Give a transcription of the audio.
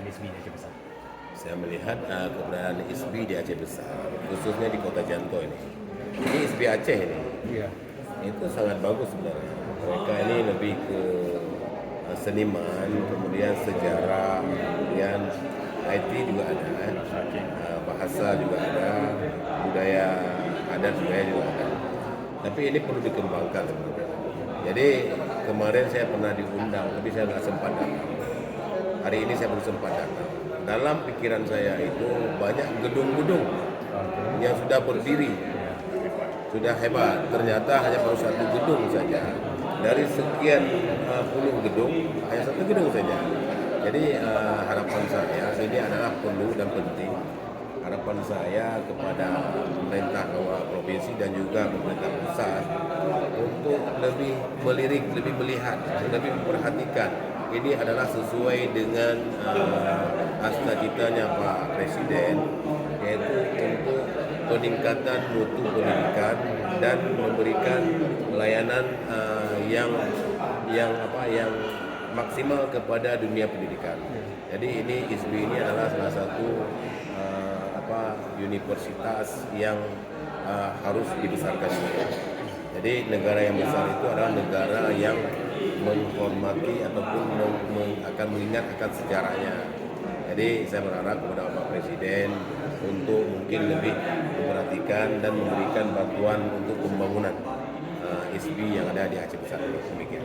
di SB di Aceh Besar? Saya melihat keberadaan ISBI di Aceh Besar, khususnya di Kota Janto ini. Ini ISBI Aceh ini, Iya. itu sangat bagus sebenarnya. Mereka ini lebih ke seniman, kemudian sejarah, kemudian IT juga ada, bahasa juga ada, budaya adat juga ada. Tapi ini perlu dikembangkan sebenarnya. Jadi kemarin saya pernah diundang, tapi saya nggak sempat datang. Hari ini saya belum sempat datang. Dalam pikiran saya itu banyak gedung-gedung yang sudah berdiri, sudah hebat. Ternyata hanya baru satu gedung saja. Dari sekian puluh gedung, hanya satu gedung saja. Jadi harapan saya ini adalah perlu dan penting. Harapan saya kepada pemerintah provinsi dan juga pemerintah pusat untuk lebih melirik, lebih melihat, lebih memperhatikan. Ini adalah sesuai dengan cita-citanya Pak Presiden, yaitu untuk peningkatan mutu pendidikan dan memberikan layanan yang maksimal kepada dunia pendidikan. Jadi ini ISBI ini adalah salah satu universitas yang harus dibesarkan. Jadi negara yang besar itu adalah negara yang menghormati ataupun akan mengingat akan sejarahnya. Jadi saya berharap kepada Bapak Presiden untuk mungkin lebih memperhatikan dan memberikan bantuan untuk pembangunan ISBI yang ada di Aceh Besar ini. Demikian.